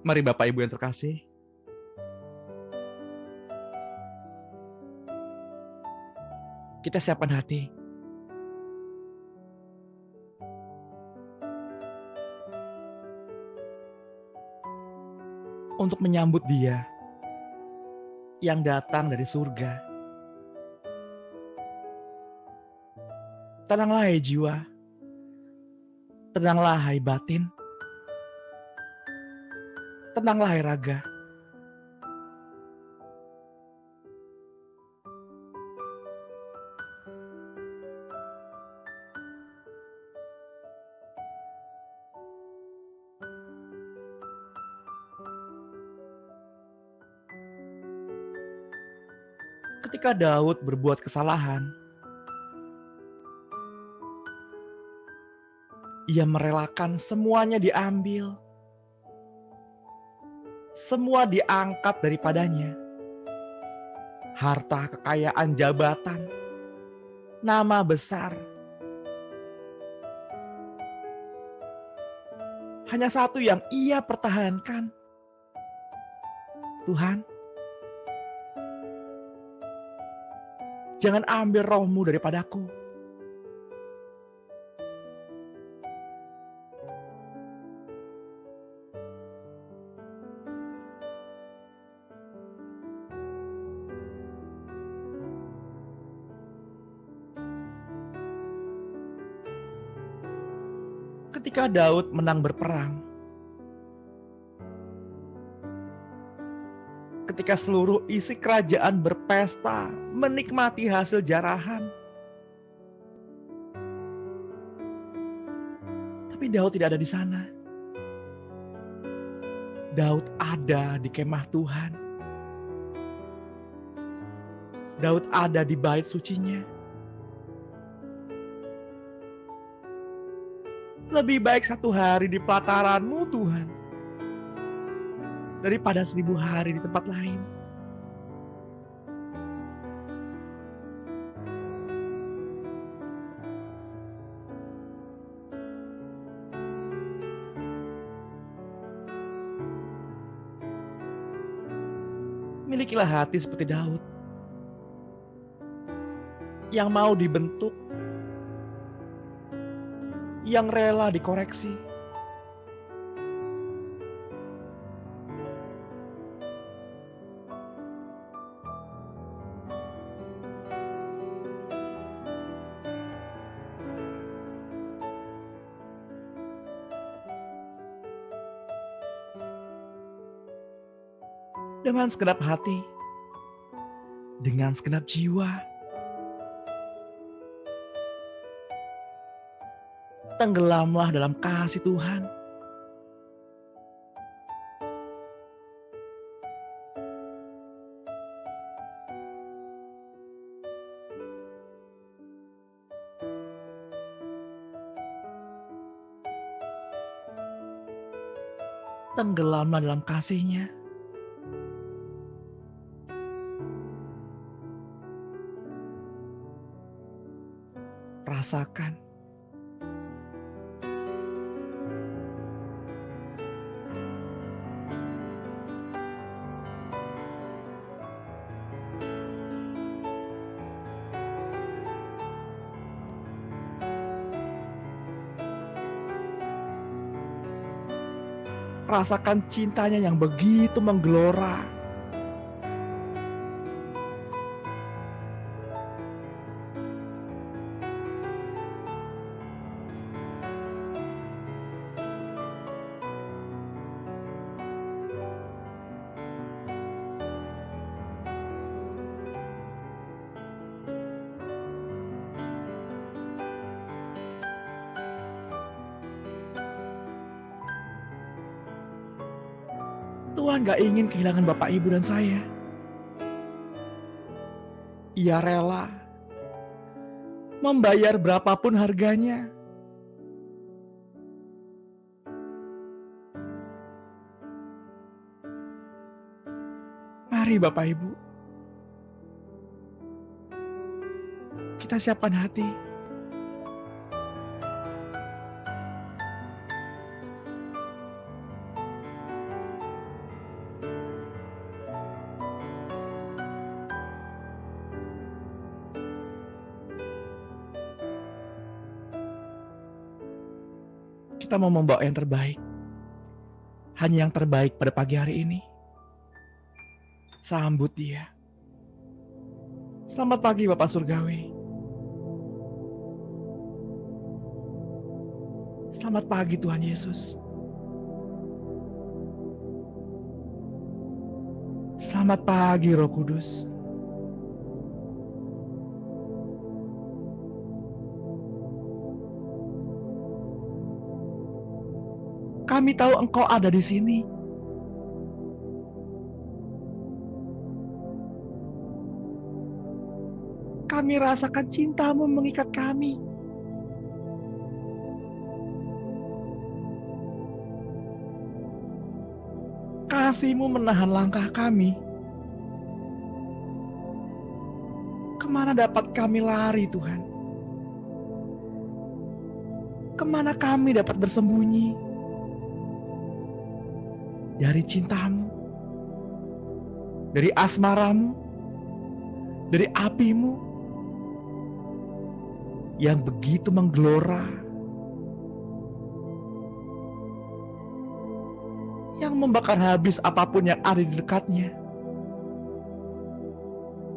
Mari Bapak Ibu yang terkasih, kita siapkan hati untuk menyambut Dia yang datang dari surga. Tenanglah hai jiwa, tenanglah hai batin, tenanglah hai raga. Ketika Daud berbuat kesalahan, ia merelakan semuanya diambil, semua diangkat daripadanya. Harta, kekayaan, jabatan, nama besar. Hanya satu yang ia pertahankan. Tuhan, jangan ambil rohmu daripadaku. Ketika Daud menang berperang, ketika seluruh isi kerajaan berpesta, menikmati hasil jarahan, tapi Daud tidak ada di sana. Daud ada di kemah Tuhan. Daud ada di bait sucinya. Lebih baik 1 hari di pelataran-Mu Tuhan, daripada 1000 hari di tempat lain. Milikilah hati seperti Daud, yang mau dibentuk, yang rela dikoreksi. Dengan segenap hati, dengan segenap jiwa, tenggelamlah dalam kasih Tuhan. Tenggelamlah dalam kasih-Nya. Rasakan rasakan cintanya yang begitu menggelora. Tuhan gak ingin kehilangan Bapak, Ibu, dan saya. Ia rela membayar berapapun harganya. Mari Bapak, Ibu, kita siapkan hati. kita mau membawa yang terbaik. Hanya yang terbaik pada pagi hari ini. Sambut Dia. Selamat pagi Bapak Surgawi. Selamat pagi Tuhan Yesus. Selamat pagi Roh Kudus. Kami tahu Engkau ada di sini. Kami rasakan cinta-Mu mengikat kami. Kasih-Mu menahan langkah kami. Kemana dapat kami lari Tuhan? Kemana kami dapat bersembunyi? Dari cinta-Mu, dari asmara-Mu, dari api-Mu yang begitu menggelora, yang membakar habis apapun yang ada di dekatnya.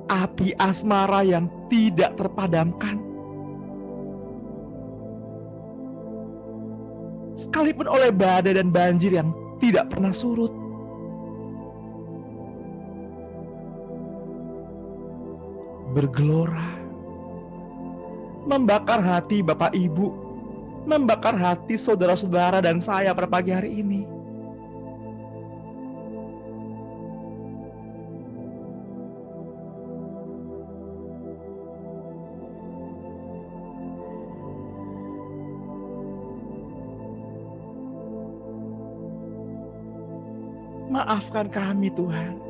Api asmara yang tidak terpadamkan. Sekalipun oleh badai dan banjir yang tidak pernah surut. Bergelora. Membakar hati Bapak Ibu. Membakar hati saudara-saudara dan saya pada pagi hari ini. Maafkan kami Tuhan.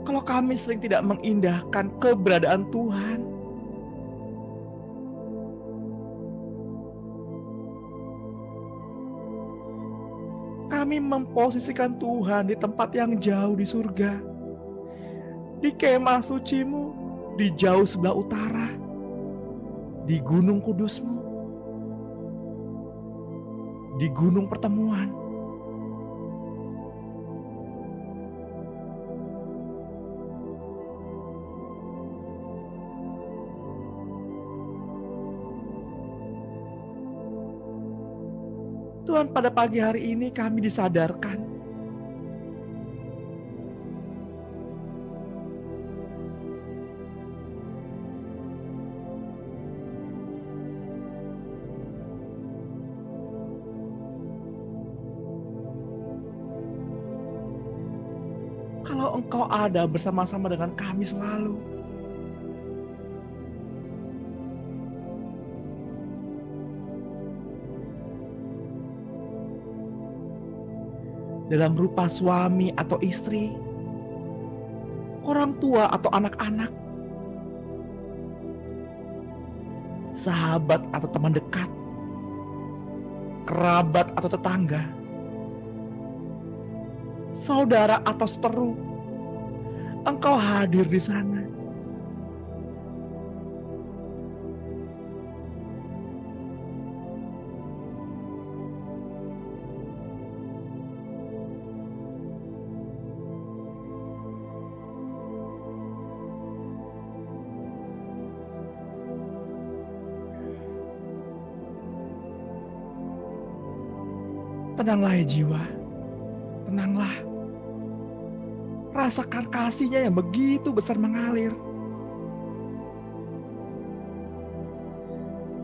Kalau kami sering tidak mengindahkan keberadaan Tuhan. Kami memposisikan Tuhan di tempat yang jauh di surga. Di kemah suci-Mu, di jauh sebelah utara. Di gunung kudus-Mu. Di gunung pertemuan. Tuhan, pada pagi hari ini kami disadarkan kalau Engkau ada bersama-sama dengan kami selalu. Dalam rupa suami atau istri, orang tua atau anak-anak, sahabat atau teman dekat, kerabat atau tetangga, saudara atau seteru, Engkau hadir di sana. Tenanglah ya jiwa, tenanglah. Rasakan kasih-Nya yang begitu besar mengalir.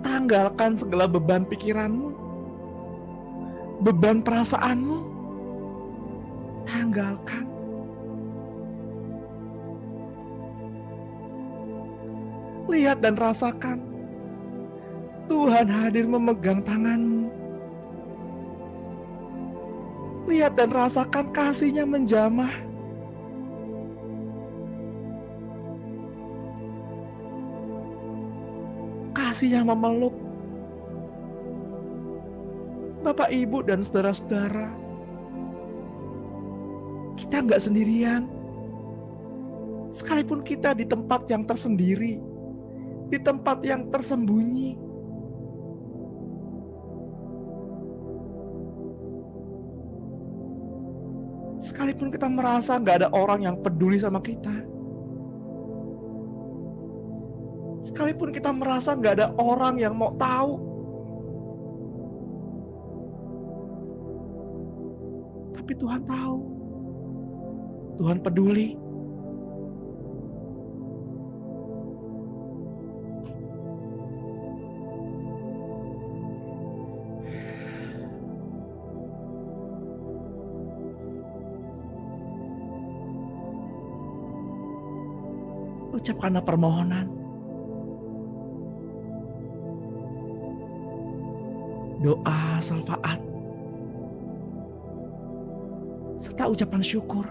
Tanggalkan segala beban pikiranmu, beban perasaanmu. Tanggalkan. Lihat dan rasakan Tuhan hadir memegang tanganmu. Lihat dan rasakan kasih-Nya menjamah. Kasih-Nya memeluk. Bapak, Ibu, dan saudara-saudara, kita nggak sendirian. Sekalipun kita di tempat yang tersendiri, di tempat yang tersembunyi. Sekalipun kita merasa gak ada orang yang peduli sama kita, sekalipun kita merasa gak ada orang yang mau tahu, tapi Tuhan tahu, Tuhan peduli. Ucapkanlah permohonan, doa syafaat, serta ucapan syukur.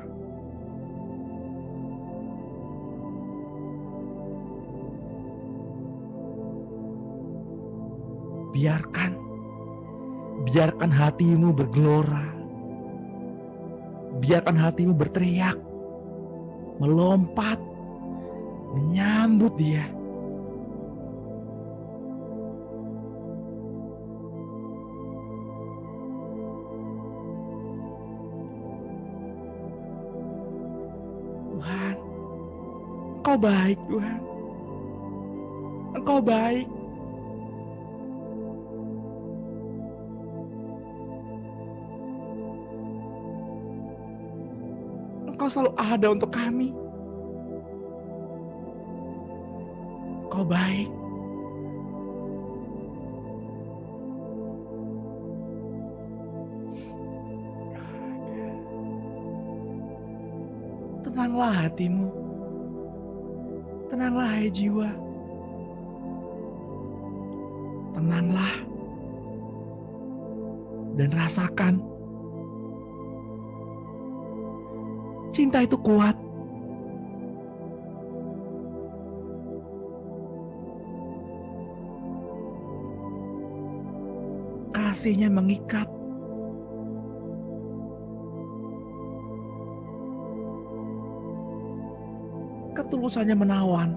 Biarkan hatimu bergelora, biarkan hatimu berteriak, melompat, menyambut Dia. Tuhan, Engkau baik Tuhan. Engkau baik. Engkau selalu ada untuk kami. Engkau baik. Tenanglah hatimu. Tenanglah hai jiwa. Tenanglah. Dan rasakan. Cinta itu kuat. Kasihnya mengikat. Ketulusannya menawan.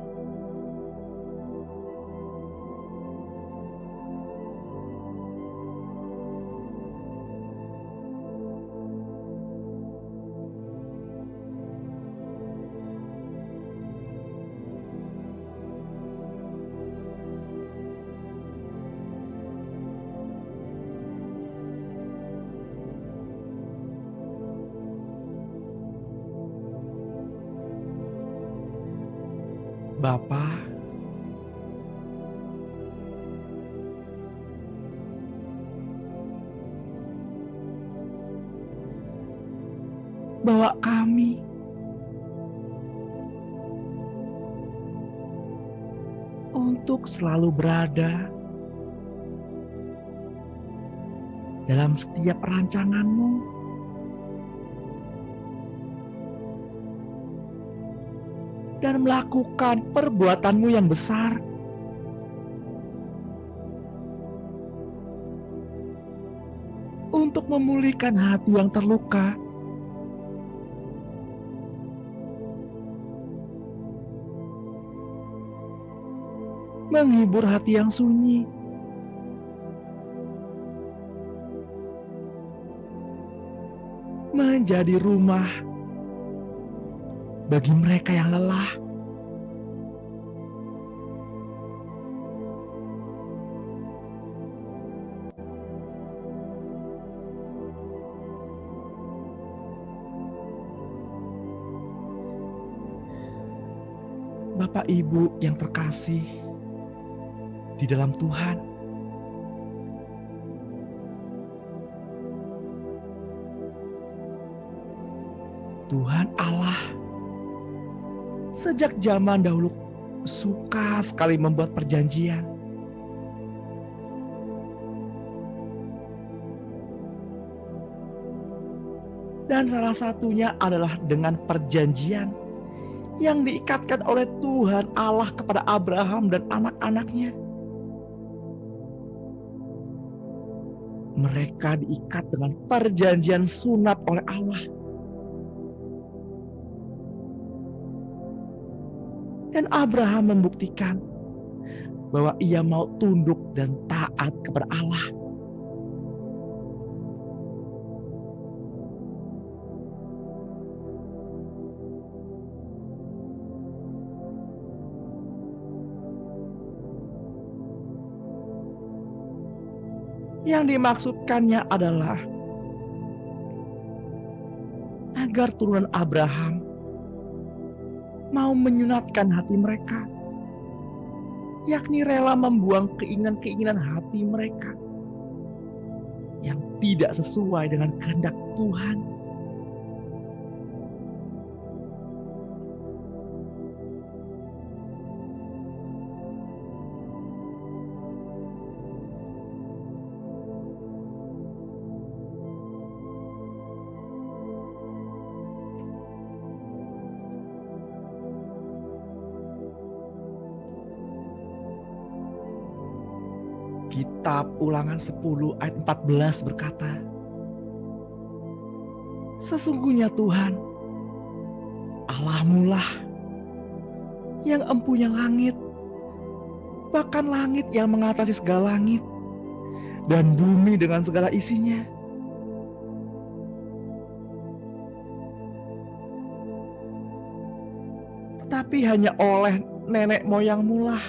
Bapa, bawa kami untuk selalu berada dalam setiap rancangan-Mu, dan melakukan perbuatan-Mu yang besar. Untuk memulihkan hati yang terluka. Menghibur hati yang sunyi. Menjadi rumah bagi mereka yang lelah. Bapak Ibu yang terkasih di dalam Tuhan, Tuhan Allah sejak zaman dahulu suka sekali membuat perjanjian. Dan salah satunya adalah dengan perjanjian yang diikatkan oleh Tuhan Allah kepada Abraham dan anak-anaknya. Mereka diikat dengan perjanjian sunat oleh Allah. Dan Abraham membuktikan bahwa ia mau tunduk dan taat kepada Allah. Yang dimaksudkannya adalah agar turunan Abraham mau menyunatkan hati mereka, yakni rela membuang keinginan-keinginan hati mereka yang tidak sesuai dengan kehendak Tuhan. Kitab Ulangan 10 ayat 14 berkata, sesungguhnya Tuhan, Allahmu lah yang empunya langit, bahkan langit yang mengatasi segala langit, dan bumi dengan segala isinya. Tetapi hanya oleh nenek moyangmu lah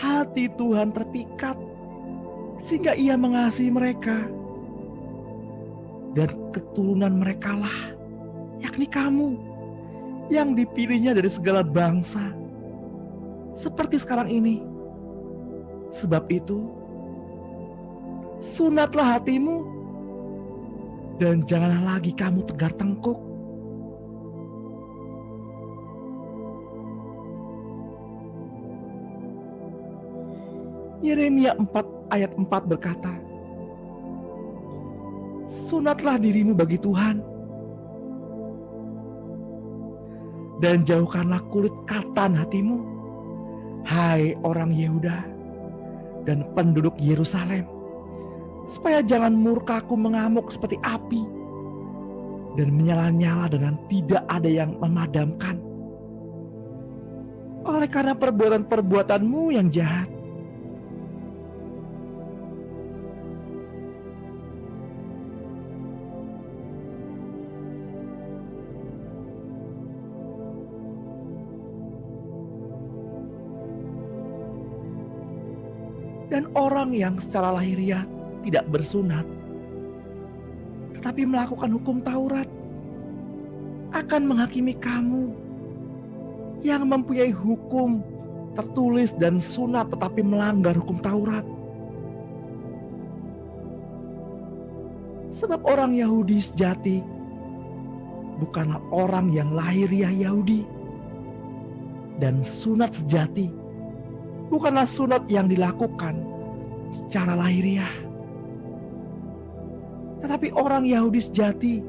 hati Tuhan terpikat, sehingga ia mengasihi mereka. Dan keturunan merekalah, yakni kamu, yang dipilihnya dari segala bangsa, seperti sekarang ini. Sebab itu, sunatlah hatimu, dan janganlah lagi kamu tegar tengkuk. Yeremia 4 ayat 4 berkata, sunatlah dirimu bagi Tuhan, dan jauhkanlah kulit katan hatimu, hai orang Yehuda dan penduduk Yerusalem, supaya jangan murkaku mengamuk seperti api dan menyala-nyala dengan tidak ada yang memadamkan. Oleh karena perbuatan-perbuatanmu yang jahat, dan orang yang secara lahiriah tidak bersunat, tetapi melakukan hukum Taurat, akan menghakimi kamu yang mempunyai hukum tertulis dan sunat tetapi melanggar hukum Taurat. Sebab orang Yahudi sejati bukanlah orang yang lahiriah Yahudi, dan sunat sejati bukanlah sunat yang dilakukan secara lahiriah. Tetapi orang Yahudi sejati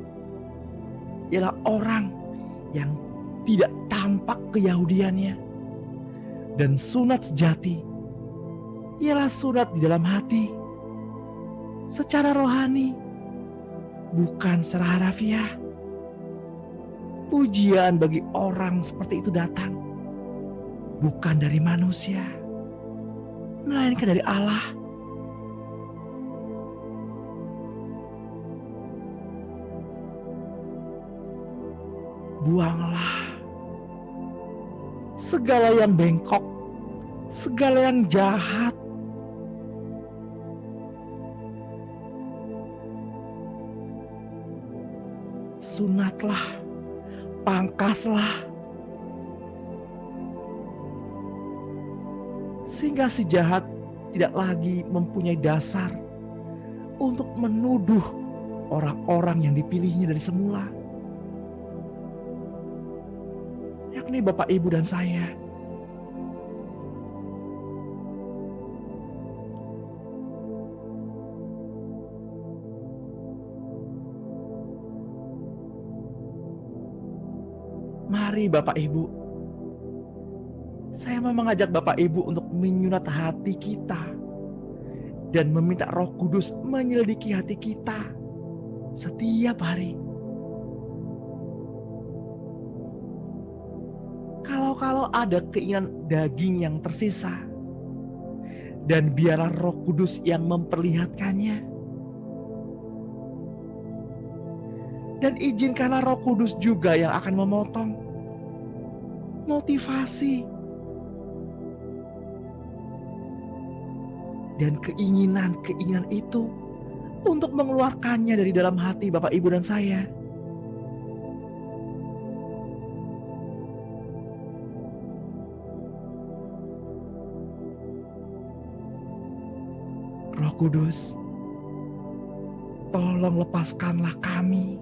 ialah orang yang tidak tampak keyahudiannya. Dan sunat sejati ialah sunat di dalam hati, secara rohani, bukan secara harafiah. Pujian bagi orang seperti itu datang bukan dari manusia, melainkan dari Allah. Buanglah segala yang bengkok, segala yang jahat. Sunatlah, pangkaslah, sehingga si jahat tidak lagi mempunyai dasar untuk menuduh orang-orang yang dipilihnya dari semula, yakni Bapak, Ibu, dan saya. Mari Bapak Ibu, saya mau mengajak Bapak Ibu untuk menyunat hati kita dan meminta Roh Kudus menyelidiki hati kita setiap hari. Kalau ada keinginan daging yang tersisa, Dan biarlah Roh Kudus yang memperlihatkannya. Dan izinkanlah Roh Kudus juga yang akan memotong motivasi dan keinginan itu untuk mengeluarkannya dari dalam hati Bapak, Ibu, dan saya. Roh Kudus, tolong lepaskanlah kami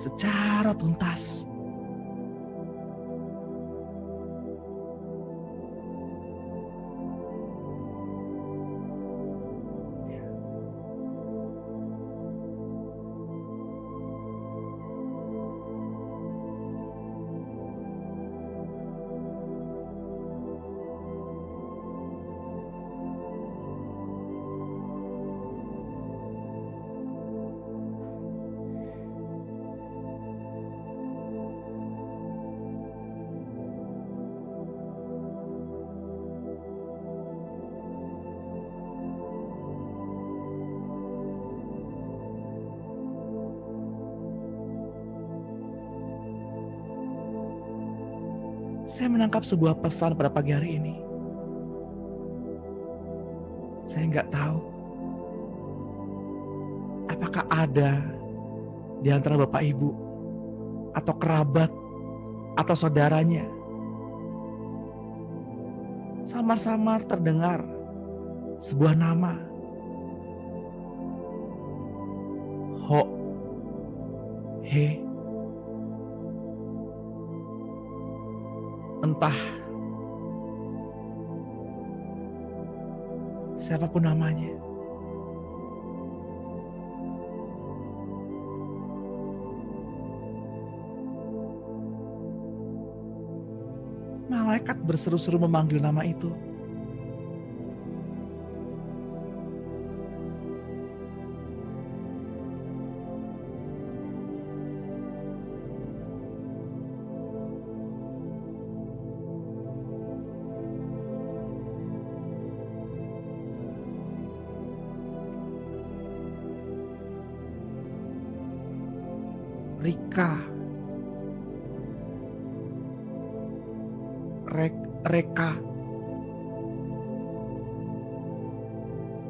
secara tuntas. Saya menangkap sebuah pesan pada pagi hari ini. Saya nggak tahu apakah ada di antara Bapak Ibu atau kerabat atau saudaranya samar-samar terdengar sebuah nama, Ho He. Entah siapapun namanya, malaikat berseru-seru memanggil nama itu. Rika, Reka.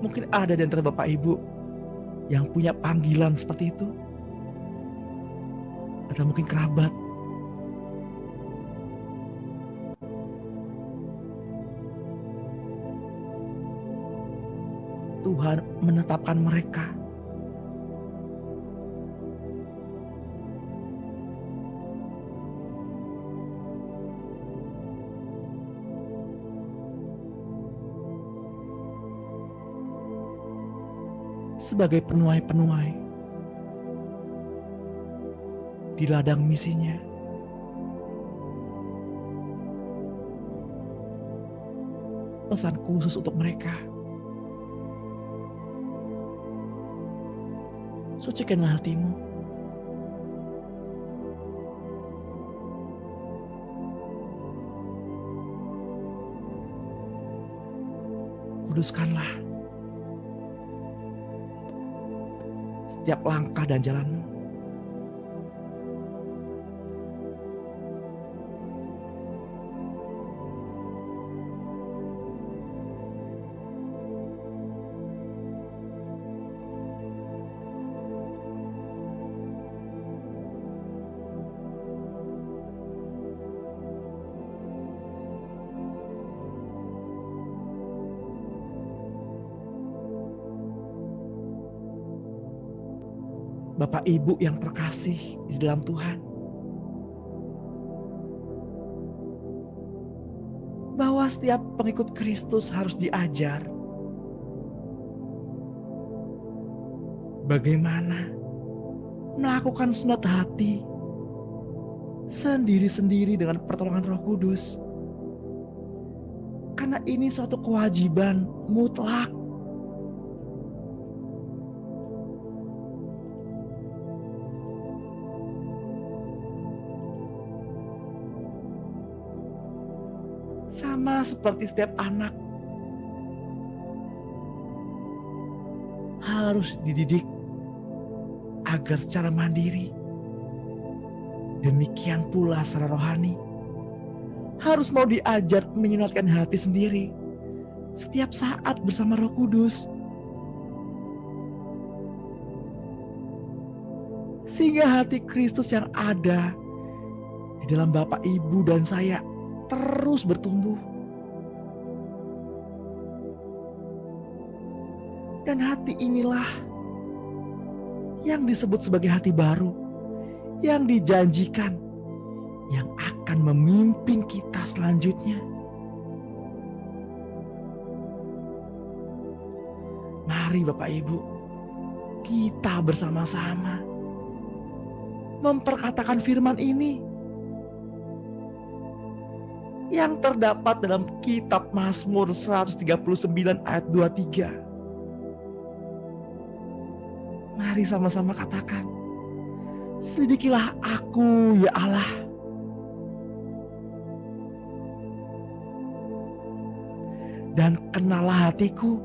Mungkin ada di antara Bapak Ibu yang punya panggilan seperti itu. Atau mungkin kerabat. Tuhan menetapkan mereka sebagai penuai-penuai di ladang misinya. Pesan khusus untuk mereka. Sucikanlah hatimu. Kuduskanlah setiap langkah dan jalanmu. Bapak Ibu yang terkasih di dalam Tuhan, bahwa setiap pengikut Kristus harus diajar bagaimana melakukan sunat hati sendiri-sendiri dengan pertolongan Roh Kudus. Karena ini suatu kewajiban mutlak. sama seperti setiap anak, harus dididik agar secara mandiri. Demikian pula secara rohani, harus mau diajar menyunatkan hati sendiri setiap saat bersama Roh Kudus, sehingga hati Kristus yang ada di dalam Bapak, Ibu, dan saya terus bertumbuh. Dan hati inilah yang disebut sebagai hati baru, yang dijanjikan, yang akan memimpin kita selanjutnya. Mari Bapak Ibu, kita bersama-sama memperkatakan firman ini yang terdapat dalam kitab Mazmur 139 ayat 23. Mari sama-sama katakan, selidikilah aku ya Allah, dan kenalah hatiku.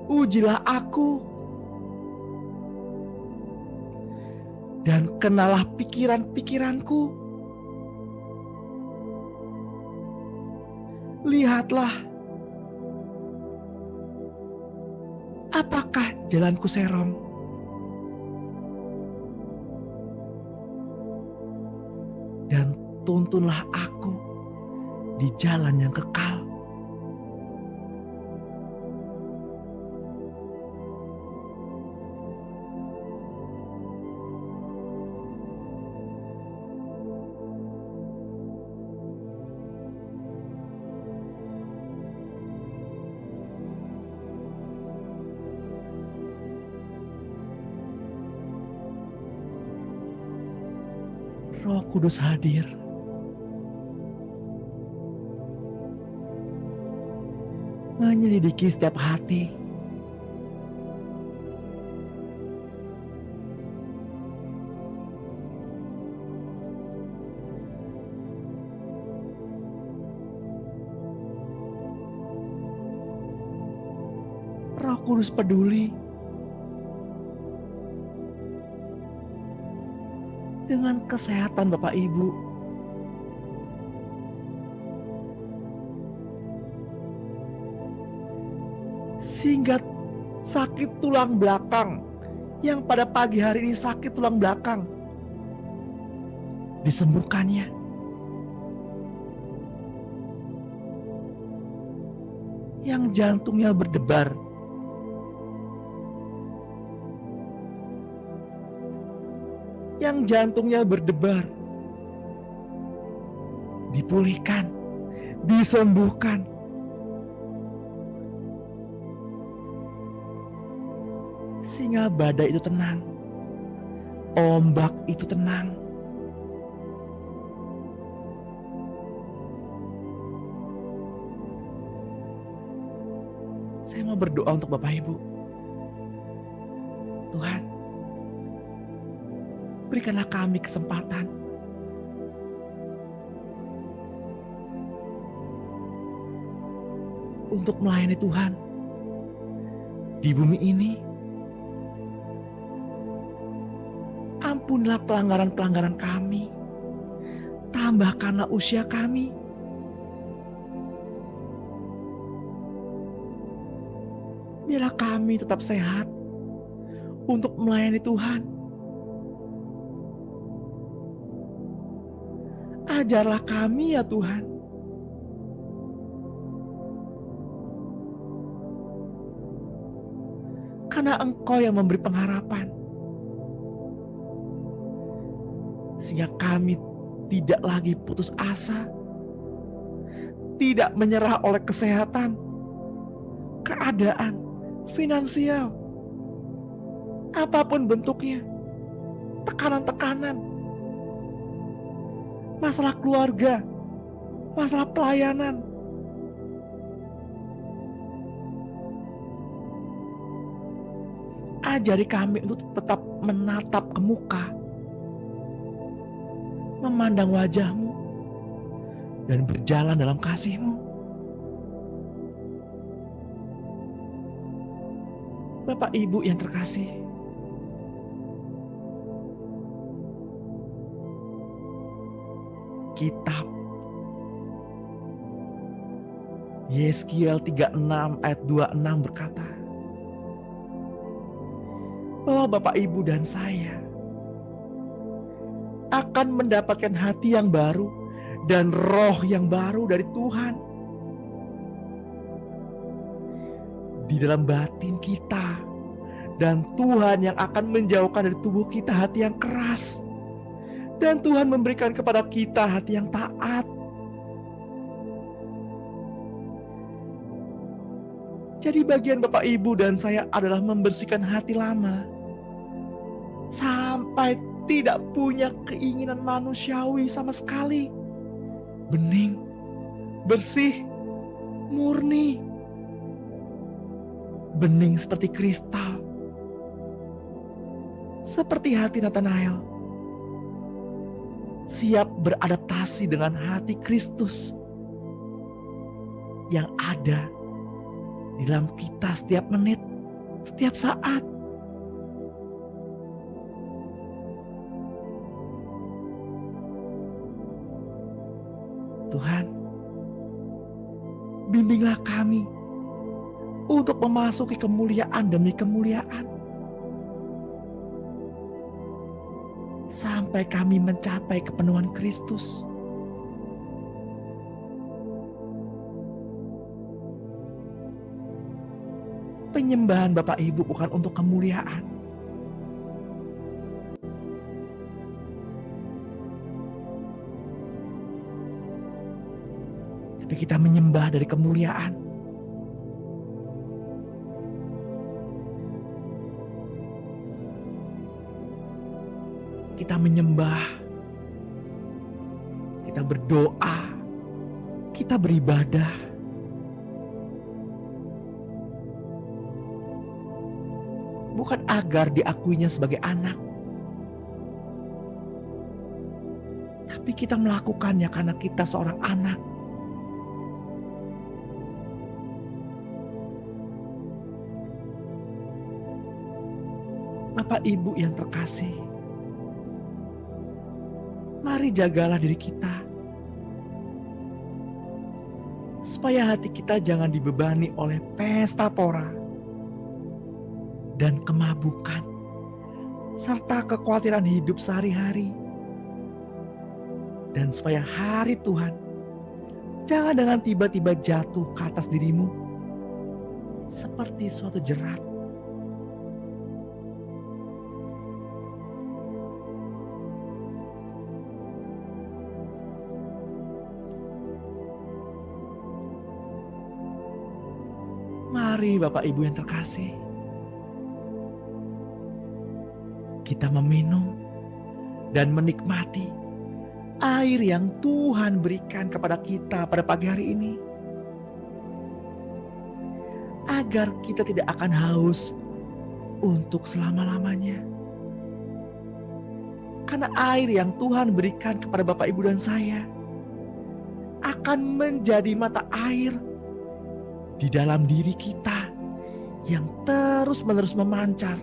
Ujilah aku, dan kenalah pikiran-pikiranku. Lihatlah, apakah jalanku serong, dan tuntunlah aku di jalan yang kekal. Roh Kudus hadir menyelidiki setiap hati. Roh Kudus peduli dengan kesehatan Bapak Ibu. Sehingga sakit tulang belakang, yang pada pagi hari ini sakit tulang belakang, disembuhkannya. Yang jantungnya berdebar, dipulihkan, disembuhkan. Sehingga badai itu tenang, ombak itu tenang. Saya mau berdoa untuk Bapak Ibu. Tuhan, berikanlah kami kesempatan untuk melayani Tuhan di bumi ini. Ampunilah pelanggaran-pelanggaran kami, tambahkanlah usia kami, biarlah kami tetap sehat untuk melayani Tuhan. Ajarlah kami ya Tuhan, karena Engkau yang memberi pengharapan, sehingga kami tidak lagi putus asa, tidak menyerah oleh kesehatan, keadaan, finansial, apapun bentuknya, tekanan-tekanan, masalah keluarga, masalah pelayanan. Ajari kami untuk tetap menatap ke muka, memandang wajah-Mu, dan berjalan dalam kasih-Mu. Bapak Ibu yang terkasih, kitab Yeskiel 36 ayat 26 berkata bahwa Bapak Ibu dan saya akan mendapatkan hati yang baru dan roh yang baru dari Tuhan. Di dalam batin kita, dan Tuhan yang akan menjauhkan dari tubuh kita hati yang keras, dan Tuhan memberikan kepada kita hati yang taat. Jadi bagian Bapak Ibu dan saya adalah membersihkan hati lama sampai tidak punya keinginan manusiawi sama sekali. Bening, bersih, murni. Bening seperti kristal. Seperti hati Nathanael. Siap beradaptasi dengan hati Kristus yang ada di dalam kita setiap menit, setiap saat. Tuhan, bimbinglah kami untuk memasuki kemuliaan demi kemuliaan, sampai kami mencapai kepenuhan Kristus. Penyembahan Bapak Ibu bukan untuk kemuliaan, tapi kita menyembah dari kemuliaan. Kita menyembah, kita berdoa, kita beribadah. Bukan agar diakuinya sebagai anak, tapi kita melakukannya karena kita seorang anak. Bapak Ibu yang terkasih, mari jagalah diri kita, supaya hati kita jangan dibebani oleh pesta pora dan kemabukan, serta kekhawatiran hidup sehari-hari. Dan supaya hari Tuhan jangan dengan tiba-tiba jatuh ke atas dirimu seperti suatu jerat. Mari Bapak Ibu yang terkasih, kita meminum dan menikmati air yang Tuhan berikan kepada kita pada pagi hari ini, agar kita tidak akan haus untuk selama-lamanya. Karena air yang Tuhan berikan kepada Bapak Ibu dan saya akan menjadi mata air di dalam diri kita yang terus-menerus memancar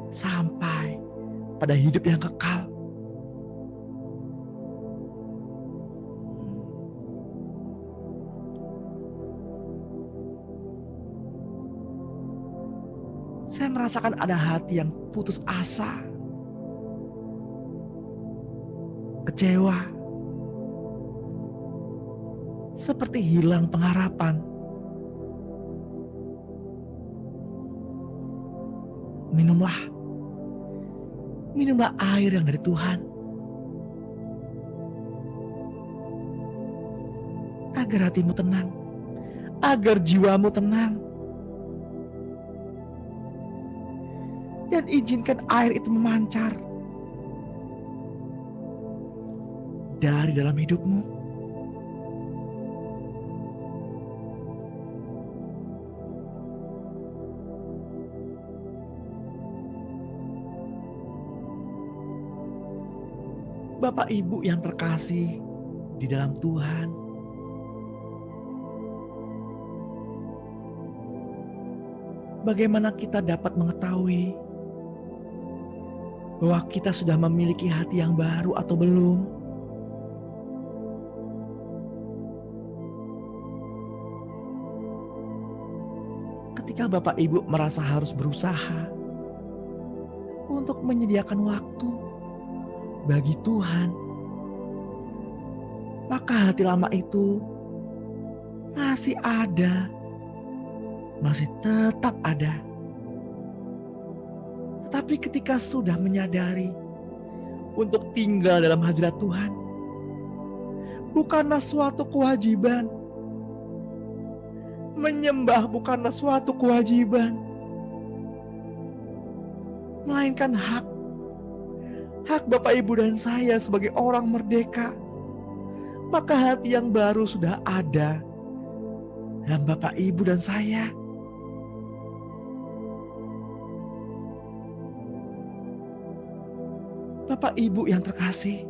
sampai pada hidup yang kekal. Saya merasakan ada hati yang putus asa, kecewa, seperti hilang pengharapan. Minumlah air yang dari Tuhan, agar hatimu tenang, agar jiwamu tenang. Dan izinkan air itu memancar dari dalam hidupmu. Bapak Ibu yang terkasih, di dalam Tuhan. Bagaimana kita dapat mengetahui bahwa kita sudah memiliki hati yang baru atau belum? Ketika Bapak Ibu merasa harus berusaha untuk menyediakan waktu bagi Tuhan, maka hati lama itu masih ada, masih tetap ada. Tetapi ketika sudah menyadari untuk tinggal dalam hadirat Tuhan bukanlah suatu kewajiban, menyembah bukanlah suatu kewajiban, melainkan hak Bapak Ibu dan saya sebagai orang merdeka, maka hati yang baru sudah ada dalam Bapak Ibu dan saya. Bapak Ibu yang terkasih,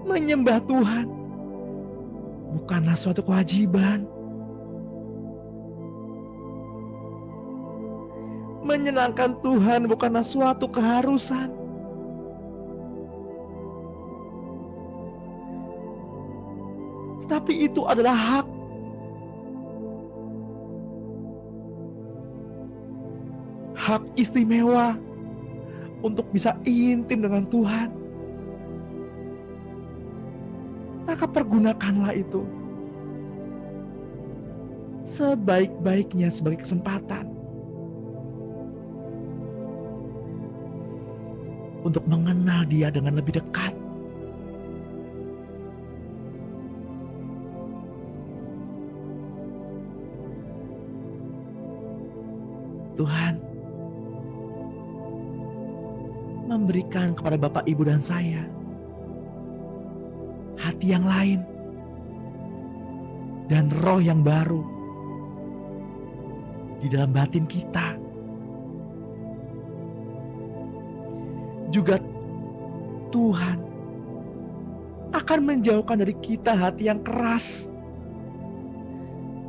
menyembah Tuhan bukanlah suatu kewajiban, menyenangkan Tuhan bukanlah suatu keharusan, tetapi itu adalah hak istimewa untuk bisa intim dengan Tuhan. Maka pergunakanlah itu sebaik-baiknya sebagai kesempatan untuk mengenal Dia dengan lebih dekat. Tuhan memberikan kepada Bapak, Ibu, dan saya hati yang lain dan roh yang baru di dalam batin kita. Juga Tuhan akan menjauhkan dari kita hati yang keras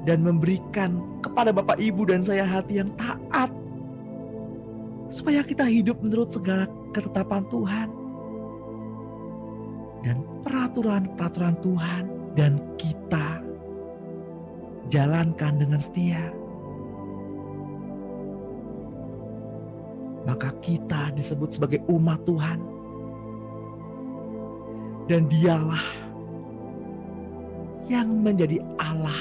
dan memberikan kepada Bapak, Ibu, dan saya hati yang taat, supaya kita hidup menurut segala ketetapan Tuhan dan peraturan-peraturan Tuhan, dan kita jalankan dengan setia. Maka kita disebut sebagai umat Tuhan, dan Dialah yang menjadi Allah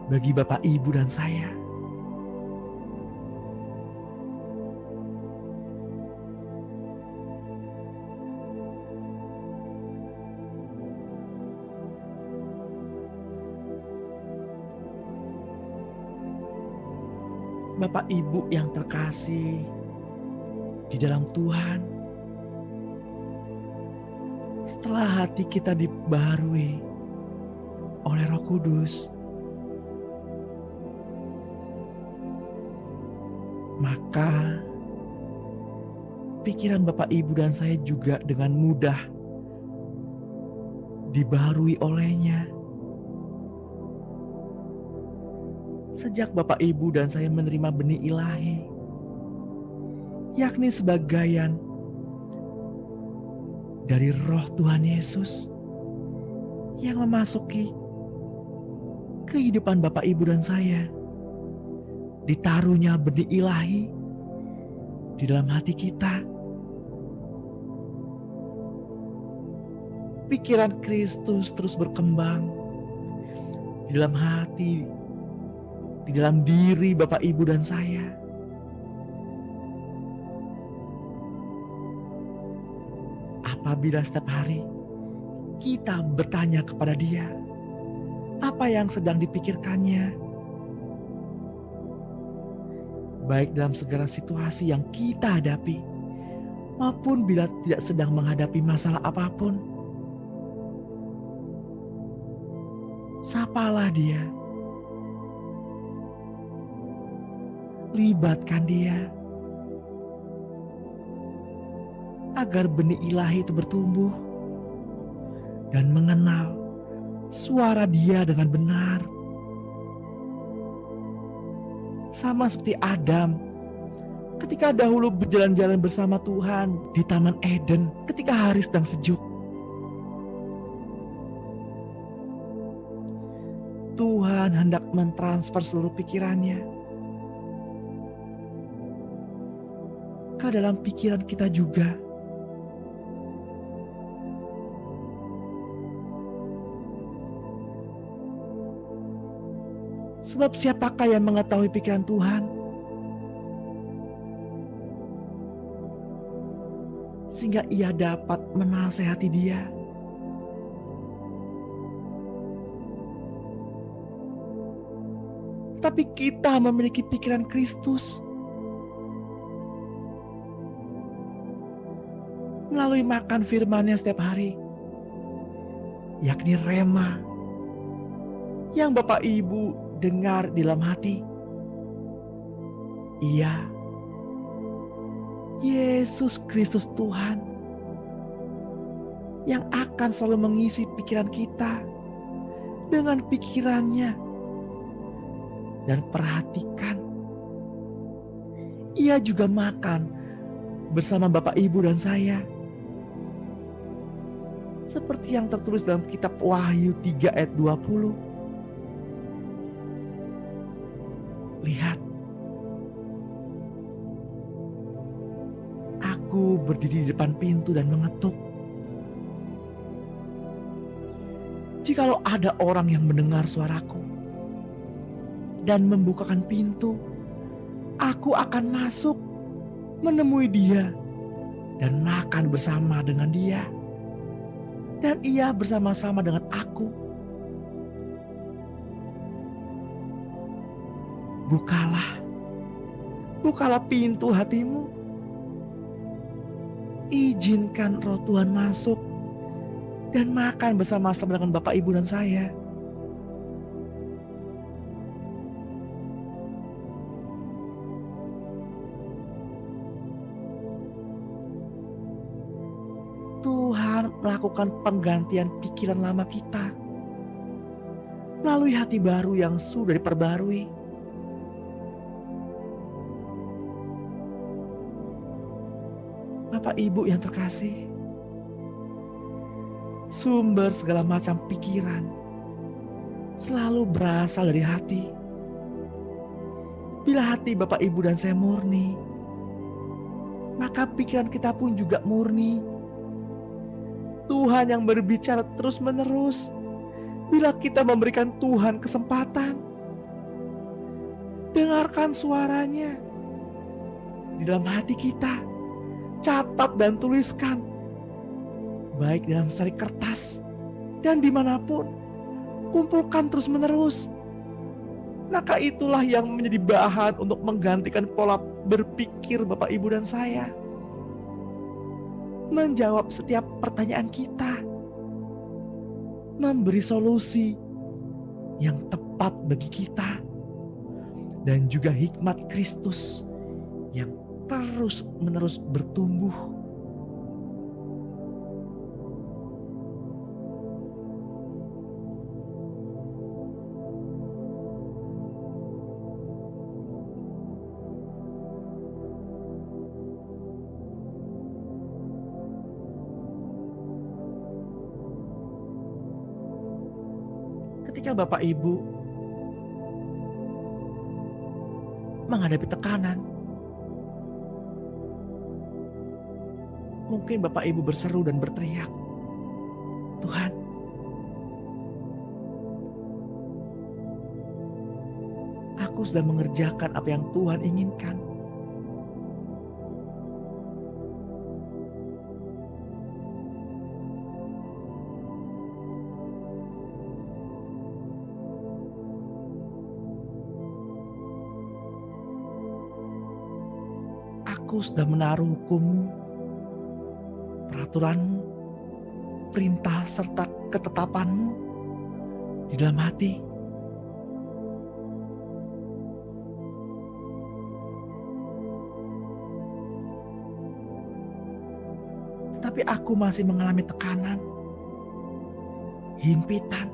bagi Bapak, Ibu, dan saya. Bapak, Ibu yang terkasih di dalam Tuhan, setelah hati kita dibaharui oleh Roh Kudus, maka pikiran Bapak, Ibu, dan saya juga dengan mudah dibaharui olehnya. Sejak Bapak, Ibu, dan saya menerima benih ilahi, yakni sebagian dari Roh Tuhan Yesus yang memasuki kehidupan Bapak, Ibu, dan saya, ditaruhnya benih ilahi di dalam hati kita. Pikiran Kristus terus berkembang di dalam hati, di dalam diri Bapak, Ibu, dan saya. Apabila setiap hari kita bertanya kepada Dia apa yang sedang dipikirkannya, baik dalam segala situasi yang kita hadapi maupun bila tidak sedang menghadapi masalah apapun, sapalah Dia, libatkan Dia, agar benih ilahi itu bertumbuh dan mengenal suara Dia dengan benar. Sama seperti Adam ketika dahulu berjalan-jalan bersama Tuhan di Taman Eden ketika hari sedang sejuk. Tuhan hendak mentransfer seluruh pikirannya ke dalam pikiran kita juga. Sebab siapakah yang mengetahui pikiran Tuhan? Sehingga ia dapat menasehati dia. Tapi kita memiliki pikiran Kristus melalui makan firman-Nya setiap hari, yakni rema yang Bapak Ibu dengar di dalam hati. Iya, Yesus Kristus Tuhan yang akan selalu mengisi pikiran kita dengan pikirannya. Dan perhatikan, ia juga makan bersama Bapak Ibu dan saya. Seperti yang tertulis dalam kitab Wahyu 3 ayat 20. Lihat, aku berdiri di depan pintu dan mengetuk. Jikalau ada orang yang mendengar suaraku dan membukakan pintu, aku akan masuk menemui dia dan makan bersama dengan dia, dan ia bersama-sama dengan aku. Bukalah pintu hatimu. Izinkan Roh Tuhan masuk dan makan bersama-sama dengan Bapak, Ibu, dan saya. Tuhan melakukan penggantian pikiran lama kita melalui hati baru yang sudah diperbarui. Bapak Ibu yang terkasih, sumber segala macam pikiran selalu berasal dari hati. Bila hati Bapak, Ibu, dan saya murni, maka pikiran kita pun juga murni. Tuhan yang berbicara terus-menerus bila kita memberikan Tuhan kesempatan. Dengarkan suaranya di dalam hati kita. Catat dan tuliskan, baik dalam secari kertas dan dimanapun. Kumpulkan terus-menerus. Maka itulah yang menjadi bahan untuk menggantikan pola berpikir Bapak, Ibu, dan saya. Menjawab setiap pertanyaan kita, memberi solusi yang tepat bagi kita, dan juga hikmat Kristus yang terus-menerus bertumbuh. Ketika Bapak Ibu menghadapi tekanan, mungkin Bapak Ibu berseru dan berteriak, Tuhan, aku sudah mengerjakan apa yang Tuhan inginkan. Aku sudah menaruh hukum-Mu, peraturan-Mu, perintah serta ketetapan-Mu di dalam hati. Tapi aku masih mengalami tekanan, himpitan,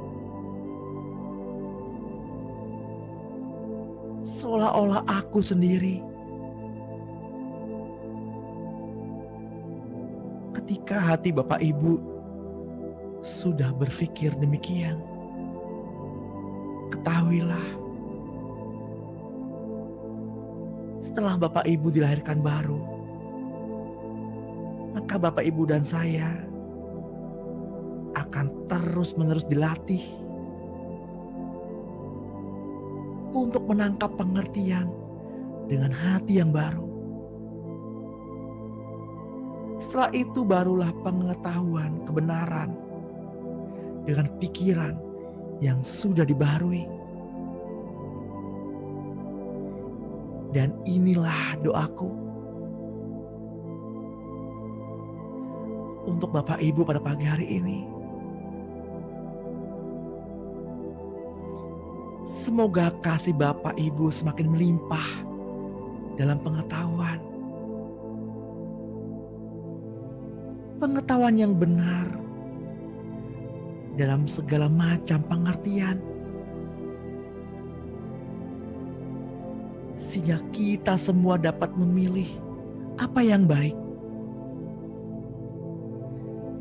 seolah-olah aku sendiri. Ketika hati Bapak Ibu sudah berpikir demikian, ketahuilah, setelah Bapak Ibu dilahirkan baru, maka Bapak Ibu dan saya akan terus-menerus dilatih untuk menangkap pengertian dengan hati yang baru. Setelah itu barulah pengetahuan kebenaran dengan pikiran yang sudah dibaharui. Dan inilah doaku untuk Bapak Ibu pada pagi hari ini. Semoga kasih Bapak Ibu semakin melimpah dalam pengetahuan. Pengetahuan yang benar dalam segala macam pengertian. Sehingga kita semua dapat memilih apa yang baik.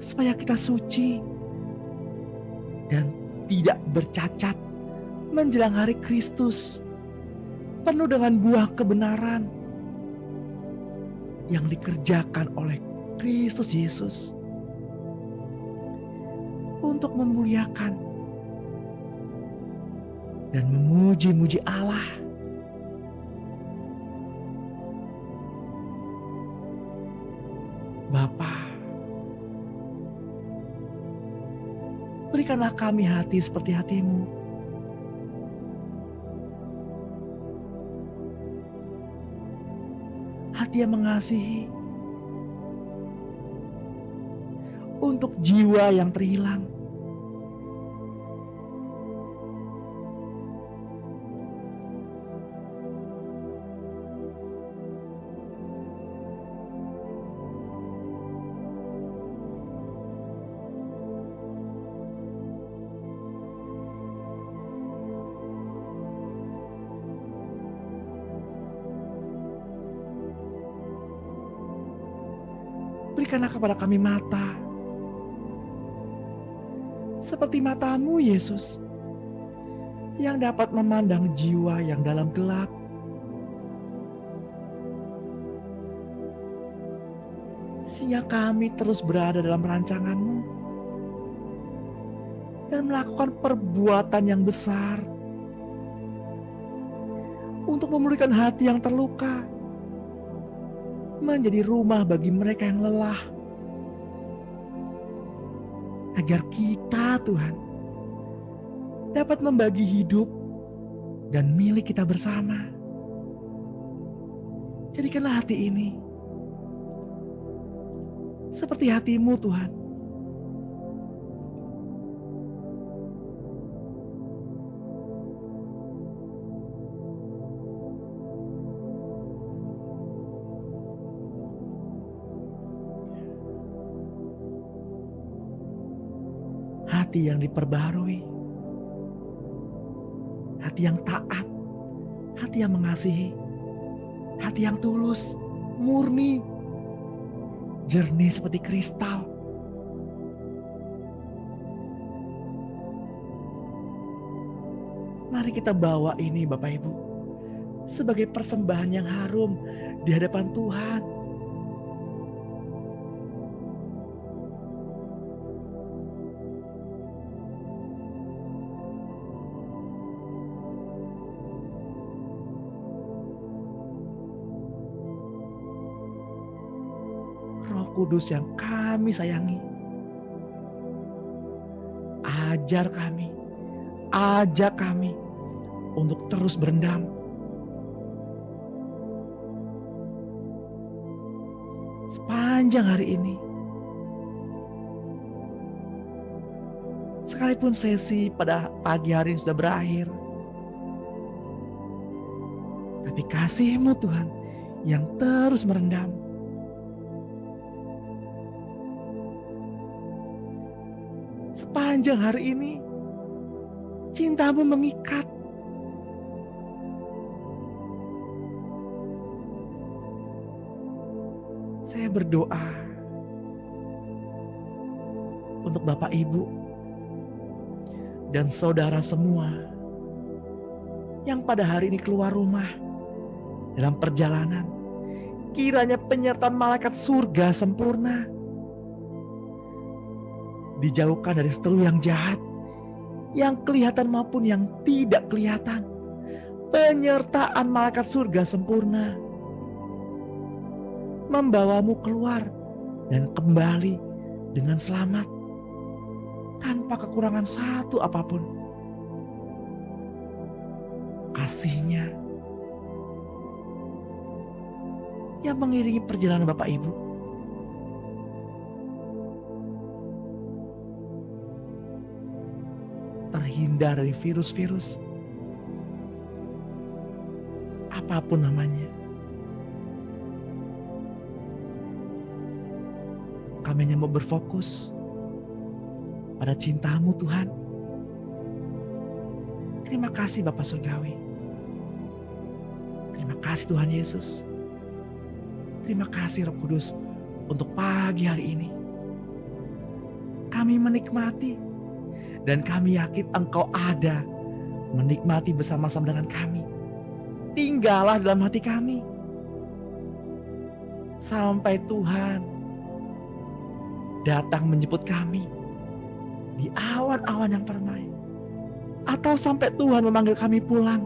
Supaya kita suci dan tidak bercacat menjelang hari Kristus, penuh dengan buah kebenaran yang dikerjakan oleh Kristus Yesus untuk memuliakan dan memuji-muji Allah. Bapa, berikanlah kami hati seperti hati-Mu. Hati yang mengasihi untuk jiwa yang terhilang. Berikanlah kepada kami mata seperti mata-Mu, Yesus, yang dapat memandang jiwa yang dalam gelap. Sehingga kami terus berada dalam rancangan-Mu dan melakukan perbuatan yang besar untuk memulihkan hati yang terluka, menjadi rumah bagi mereka yang lelah, agar kita, Tuhan, dapat membagi hidup dan milik kita bersama. Jadikanlah hati ini seperti hati-Mu, Tuhan. Hati yang diperbaharui, hati yang taat, hati yang mengasihi, hati yang tulus, murni, jernih seperti kristal. Mari kita bawa ini, Bapak Ibu, sebagai persembahan yang harum di hadapan Tuhan. Roh Kudus yang kami sayangi, ajar kami, ajak kami untuk terus berendam. Sepanjang hari ini, sekalipun sesi pada pagi hari ini sudah berakhir, tapi kasih-Mu, Tuhan, yang terus merendam. Sepanjang hari ini, cinta-Mu mengikat. Saya berdoa untuk Bapak Ibu dan saudara semua yang pada hari ini keluar rumah dalam perjalanan. Kiranya penyertaan malaikat surga sempurna. Dijauhkan dari seteru yang jahat, yang kelihatan maupun yang tidak kelihatan. Penyertaan malaikat surga sempurna membawamu keluar dan kembali dengan selamat, tanpa kekurangan satu apapun. Kasih-Nya yang mengiringi perjalanan Bapak Ibu. Terhindar dari virus-virus, apapun namanya. Kami hanya mau berfokus pada cinta-Mu Tuhan. Terima kasih Bapa Surgawi. Terima kasih Tuhan Yesus. Terima kasih Roh Kudus untuk pagi hari ini. Kami menikmati dan kami yakin Engkau ada menikmati bersama-sama dengan kami. Tinggallah dalam hati kami sampai Tuhan datang menjemput kami di awan-awan yang permai, atau sampai Tuhan memanggil kami pulang.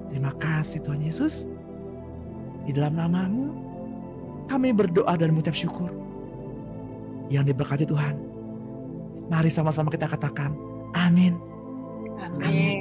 Terima kasih Tuhan Yesus. Di dalam nama-Mu kami berdoa dan mengucap syukur. Yang diberkati Tuhan. Mari sama-sama kita katakan amin. Amin.